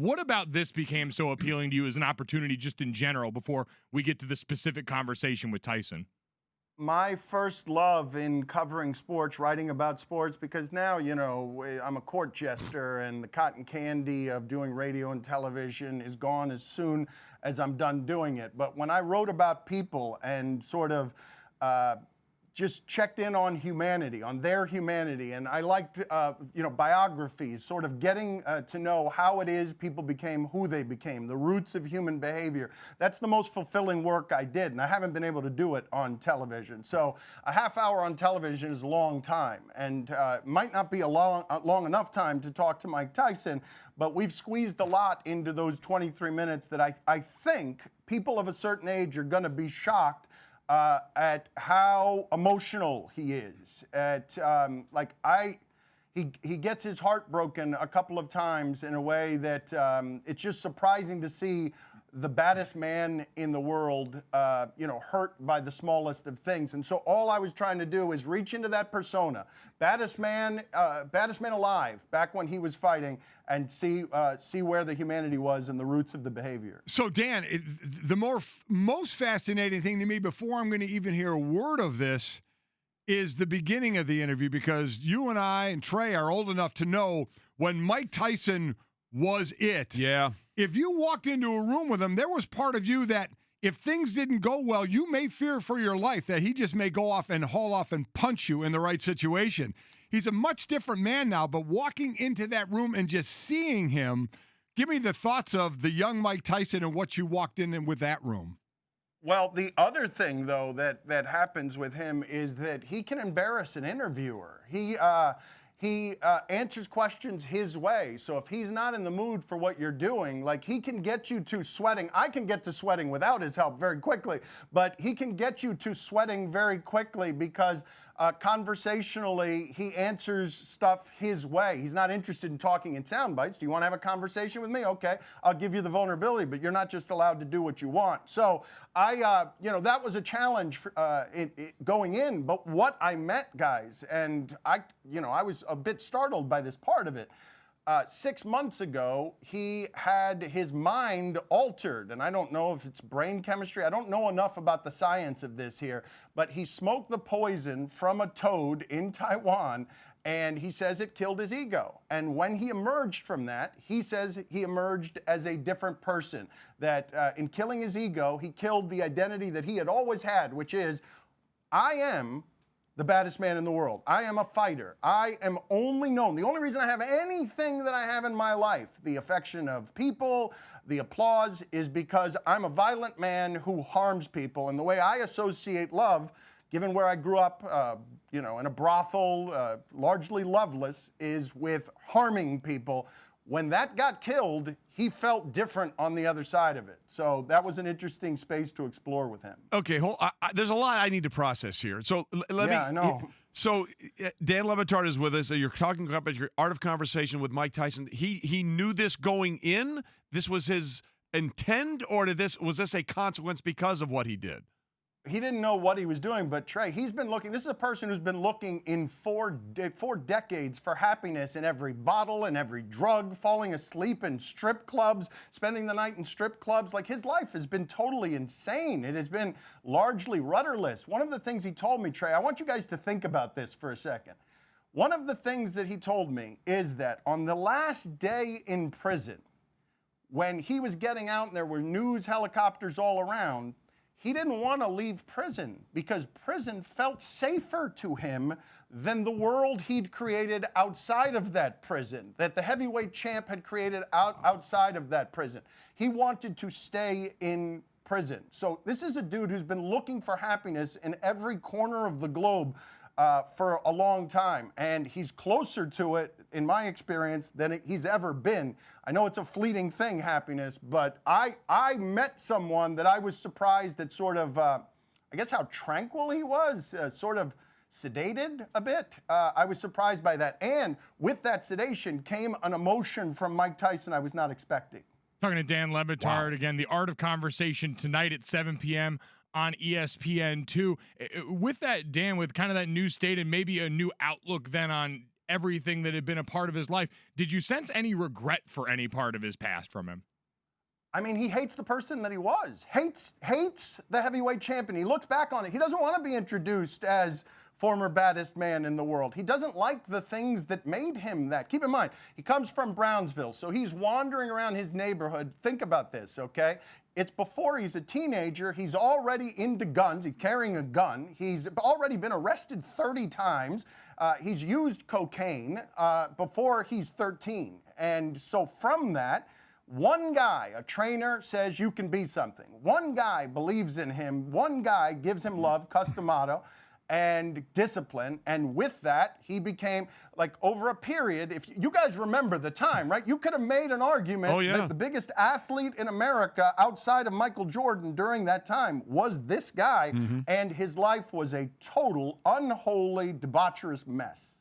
What about this became so appealing to you as an opportunity just in general before we get to the specific conversation with Tyson? My first love in covering sports, writing about sports, because now, I'm a court jester and the cotton candy of doing radio and television is gone as soon as I'm done doing it. But when I wrote about people and sort of just checked in on humanity, on their humanity, and I liked, biographies, sort of getting to know how it is people became who they became, the roots of human behavior. That's the most fulfilling work I did, and I haven't been able to do it on television. So a half hour on television is a long time, and might not be a long enough time to talk to Mike Tyson, but we've squeezed a lot into those 23 minutes that I think people of a certain age are going to be shocked at how emotional he is. He gets his heart broken a couple of times in a way that it's just surprising to see the baddest man in the world, hurt by the smallest of things. And so all I was trying to do is reach into that persona, baddest man alive, back when he was fighting, and see where the humanity was and the roots of the behavior. So, Dan, the most fascinating thing to me, before I'm going to even hear a word of this, is the beginning of the interview, because you and I and Trey are old enough to know when Mike Tyson was it. Yeah. If you walked into a room with him, there was part of you that if things didn't go well, you may fear for your life that he just may go off and haul off and punch you in the right situation. He's a much different man now, but walking into that room and just seeing him, give me the thoughts of the young Mike Tyson and what you walked in with that room. Well, the other thing, though, that happens with him is that he can embarrass an interviewer. He answers questions his way. So if he's not in the mood for what you're doing, like, he can get you to sweating. I can get to sweating without his help very quickly, but he can get you to sweating very quickly because conversationally, he answers stuff his way. He's not interested in talking in sound bites. Do you want to have a conversation with me? Okay, I'll give you the vulnerability, but you're not just allowed to do what you want. So that was a challenge going in. But what I met, guys, and I was a bit startled by this part of it. 6 months ago, he had his mind altered, and I don't know if it's brain chemistry. I don't know enough about the science of this here, but he smoked the poison from a toad in Taiwan, and he says it killed his ego. And when he emerged from that, he says he emerged as a different person, that in killing his ego, he killed the identity that he had always had, which is, I am the baddest man in the world. I am a fighter. I am only known. The only reason I have anything that I have in my life, the affection of people, the applause, is because I'm a violent man who harms people. And the way I associate love, given where I grew up, in a brothel, largely loveless, is with harming people. When that got killed, he felt different on the other side of it. So that was an interesting space to explore with him. Okay, there's a lot I need to process here. So I know. So Dan Le Batard is with us. You're talking about your Art of Conversation with Mike Tyson. He knew this going in? This was his intent, or was this a consequence because of what he did? He didn't know what he was doing, but Trey, he's been looking. This is a person who's been looking in four decades for happiness in every bottle and every drug, falling asleep in strip clubs, spending the night in strip clubs. Like, his life has been totally insane. It has been largely rudderless. One of the things he told me, Trey, I want you guys to think about this for a second. One of the things that he told me is that on the last day in prison, when he was getting out and there were news helicopters all around, he didn't want to leave prison because prison felt safer to him than the world he'd created outside of that prison, that the heavyweight champ had created outside of that prison. He wanted to stay in prison. So this is a dude who's been looking for happiness in every corner of the globe for a long time, and he's closer to it, in my experience, than he's ever been. I know it's a fleeting thing, happiness, but I met someone that I was surprised at sort of, I guess, how tranquil he was, sort of sedated a bit. I was surprised by that. And with that sedation came an emotion from Mike Tyson I was not expecting. Talking to Dan Le Batard, again, The Art of Conversation tonight at 7 p.m. on ESPN2. With that, Dan, with kind of that new state and maybe a new outlook then on everything that had been a part of his life. Did you sense any regret for any part of his past from him? I mean, he hates the person that he was. Hates the heavyweight champion. He looks back on it. He doesn't want to be introduced as former baddest man in the world. He doesn't like the things that made him that. Keep in mind, he comes from Brownsville, so he's wandering around his neighborhood. Think about this, okay? It's before he's a teenager. He's already into guns. He's carrying a gun. He's already been arrested 30 times. He's used cocaine before he's 13. And so from that, one guy, a trainer, says you can be something. One guy believes in him. One guy gives him love, customado, and discipline. And with that, he became, like, over a period, if you guys remember the time, right? You could have made an argument that the biggest athlete in America outside of Michael Jordan during that time was this guy, and his life was a total, unholy, debaucherous mess.